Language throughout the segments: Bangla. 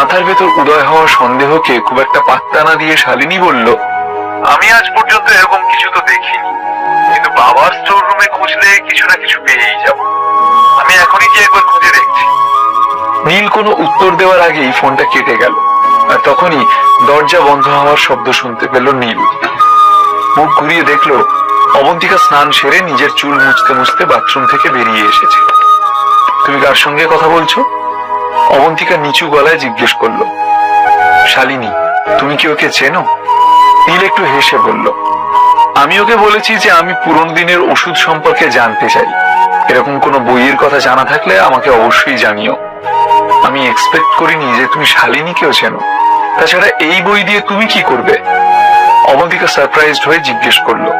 মাথার ভেতর উদয় হওয়া সন্দেহকে খুব একটা পাত্তা না দিয়ে শালিনী বলল, আমি আজ পর্যন্ত এরকম কিছু তো দেখিনি, কিন্তু বাবার স্টোর রুমে খুঁজলে কিছু না কিছু পেয়েই যাব। আমি এখনই গিয়ে একবার খুঁজে দেখছি। নীল কোনো উত্তর দেওয়ার আগেই ফোনটা কেটে গেল, আর তখনই দরজা বন্ধ হওয়ার শব্দ শুনতে পেল নীল। মুখ ঘুরিয়ে দেখলো অবন্তিকা স্নান সেরে নিজের চুল মুছতে মুছতে বাথরুম থেকে বেরিয়ে এসেছে। তুমি কার সঙ্গে কথা বলছো? অবন্তিকা নিচু গলায় জিজ্ঞেস করলো। শালিনী, তুমি কি ওকে চেনো? নীল একটু হেসে বলল, আমি ওকে বলেছি যে আমি পুরনো দিনের ওষুধ সম্পর্কে জানতে চাই। এরকম কোনো বইয়ের কথা জানা থাকলে আমাকে অবশ্যই জানিও। আমি এক্সপেক্ট করিনি যে তুমি শালিনীকেও চেনো। তাছাড়া এই বই দিয়ে তুমি কি করবে? অবন্তিকা সারপ্রাইজড হয়ে জিজ্ঞেস করলো।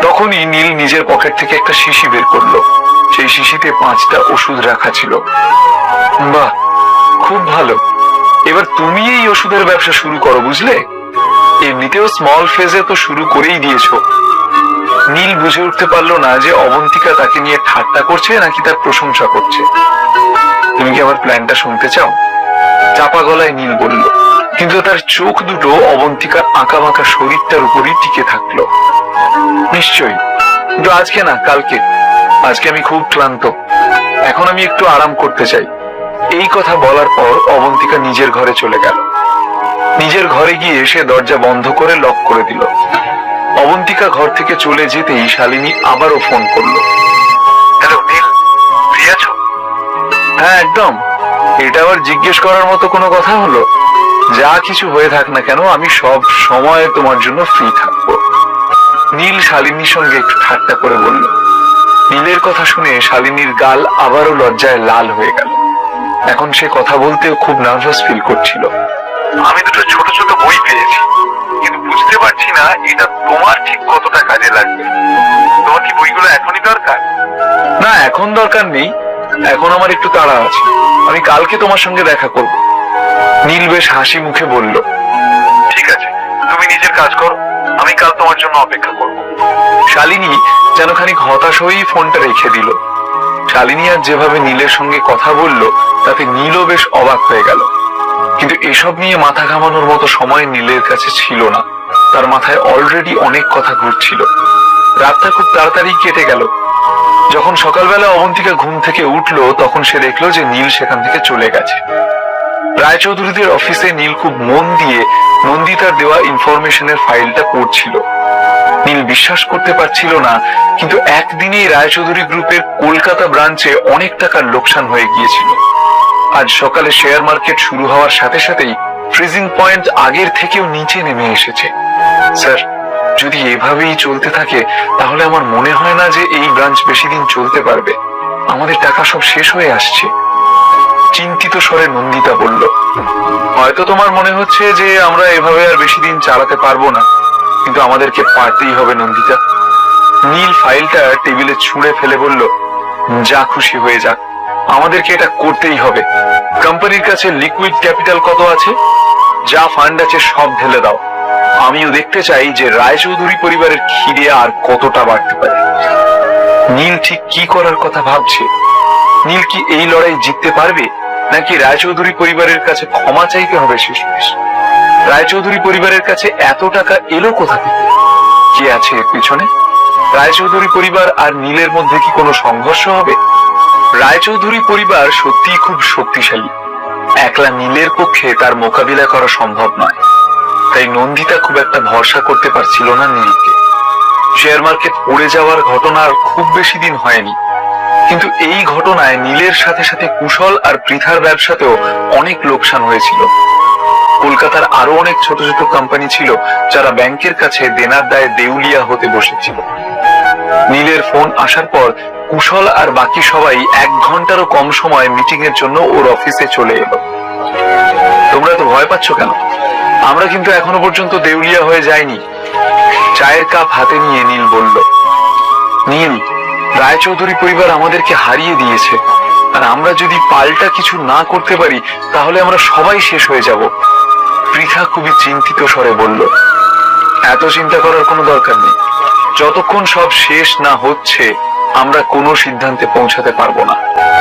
তখনই নীল নিজের পকেট থেকে একটা শিশি বের করলো। সেই শিশিতে 5টা ওষুধ রাখা ছিল। বাহ, খুব ভালো। এবার তুমি এই ওষুধের ব্যবসা শুরু করো, বুঝলে? এমনিতেও স্মল ফেজে তো শুরু করেই দিয়েছো। নীল বুঝে উঠতে পারলো না যে অবন্তিকা তাকে নিয়ে ঠাট্টা করছে নাকি তার প্রশংসা করছে। তুমি কি আবার প্ল্যানটা শুনতে চাও? চাপা গলায় নীল বলল, কিন্তু তার চোখ দুটো অবন্তিকার আঁকা বাঁকা শরীরটার উপরই টিকে থাকলো। নিশ্চয়ই, কিন্তু আজকে না, কালকে। আজকে আমি খুব ক্লান্ত, এখন আমি একটু আরাম করতে চাই। এই কথা বলার পর অবন্তিকা নিজের ঘরে চলে গেল। নিজের ঘরে গিয়ে সে দরজা বন্ধ করে লক করে দিল। অবন্তিকা ঘর থেকে চলে যেতেই শালিনী আবারও ফোন করলো। হ্যালো নীল, ফ্রি আছো? হ্যাঁ, একদম। এটা আবার জিজ্ঞেস করার মতো কোনো কথা হলো? যা কিছু হয়ে থাক না কেন, আমি সব সময় তোমার জন্য ফ্রি থাকবো। নীল শালিনীর সঙ্গে একটু ঠাট্টা করে বলল। নীলের কথা শুনে শালিনীর গাল আবারও লজ্জায় লাল হয়ে গেল। এখন সে কথা বলতেও খুব নার্ভাস ফিল করছিল। আমি দুটো ছোট ছোট বই পেয়েছি, কিন্তু বুঝতে পারছি না এটা তোমার ঠিক কতটা কাজে লাগবে। তোমার কি বইগুলো এখনই দরকার? না, এখন দরকার নেই। এখন আমার একটু তাড়া আছে। আমি কালকে তোমার সঙ্গে দেখা করব। নীল বেশ হাসি মুখে বলল, ঠিক আছে, তুমি নিজের কাজ করো, আমি কাল তোমার জন্য অপেক্ষা করব। শালিনী যেন খানিক হতাশ হয়েই ফোনটা রেখে দিল। শালিনী আর যেভাবে নীলের সঙ্গে কথা বলল তাতে নীলও বেশ অবাক হয়ে গেল। কিন্তু এসব নিয়ে মাথা ঘামানোর মতো সময় নীলের কাছে ছিল না। তার মাথায় অলরেডি অনেক কথা ঘুরছিল। রাতটা খুব তাড়াতাড়ি কেটে গেল। যখন সকালবেলা অবন্তিকা ঘুম থেকে উঠলো তখন সে দেখলো যে নীল সেখান থেকে চলে গেছে। রায়চৌধুরীদের অফিসে নীল খুব মন দিয়ে নন্দিতার দেওয়া ইনফরমেশনের ফাইলটা পড়ছিল। নীল বিশ্বাস করতে পারছিল না, কিন্তু একদিনেই রায়চৌধুরী গ্রুপের কলকাতা ব্রাঞ্চে অনেক টাকার লোকসান হয়ে গিয়েছিল। আজ সকালে শেয়ার মার্কেট শুরু হওয়ার সাথে সাথেই ফ্রিজিং পয়েন্ট আগের থেকেও নিচে নেমে এসেছে। স্যার, যদি এভাবেই চলতে থাকে তাহলে আমার মনে হয় না যে এই ব্রাঞ্চ বেশি দিন চলতে পারবে। আমাদের টাকা সব শেষ হয়ে আসছে। চিন্তিত স্বরে নন্দিতা বলল, হয়তো তোমার মনে হচ্ছে যে আমরা এভাবে আর বেশি দিন চালাতে পারবো না, কিন্তু আমাদেরকে পারতেই হবে নন্দিতা। নীল ফাইলটা টেবিলে ছুঁড়ে ফেলে বলল, যা খুশি হয়ে যাক, আমাদেরকে এটা করতেই হবে। কোম্পানির কাছে লিকুইড ক্যাপিটাল কত আছে? যা ফান্ড আছে সব ঢেলে দাও। আমিও দেখতে চাই যে রায়চৌধুরী পরিবারের খিদে আর কতটা বাড়তে পারে। নীল ঠিক কি করার কথা ভাবছে। নীল কি এই লড়াই জিততে পারবে, নাকি রায়চৌধুরী পরিবারের কাছে ক্ষমা চাইতে হবে শেষমেশ? রায়চৌধুরী পরিবারের কাছে এত টাকা এলো কোথা থেকে? কি আছে এর পিছনে? রায়চৌধুরী পরিবার আর নীলের মধ্যে কি কোনো সংঘর্ষ হবে? রায়চৌধুরী পরিবার সত্যিই খুব শক্তিশালী। একলা নীলের পক্ষে তার মোকাবিলা করা সম্ভব নয়। তাই নন্দিতা খুব একটা ভরসা করতে পারছিল না নীলকে। শেয়ার মার্কেট পড়ে যাওয়ার ঘটনার খুব বেশি দিন হয়নি, কিন্তু এই ঘটনায় নীলের সাথে সাথে কুশল আর পৃথার ব্যবসাতেও অনেক লোকসান হয়েছিল। কলকাতার আরো অনেক ছোট ছোট কোম্পানি ছিল যারা ব্যাংকের কাছে দেনার দায়ে দেউলিয়া হতে বসেছিল। নীলের ফোন আসার পর কুশল আর বাকি সবাই 1 ঘন্টারও কম সময় মিটিং এর জন্য ওর অফিসে চলে এলো। তোমরা তো ভয় পাচ্ছ কেন? আমরা কিন্তু এখনো পর্যন্ত দেউলিয়া হয়ে যাইনি। চায়ের কাপ হাতে নিয়ে নীল বলল, নীল, রায়চৌধুরী পরিবার আমাদেরকে হারিয়ে দিয়েছে, আর আমরা যদি পাল্টা কিছু না করতে পারি তাহলে আমরা সবাই শেষ হয়ে যাব। পৃথা খুবই চিন্তিত স্বরে বলল, এত চিন্তা করার কোনো দরকার নেই। যতক্ষণ সব শেষ না হচ্ছে আমরা কোনো সিদ্ধান্তে পৌঁছাতে পারবো না।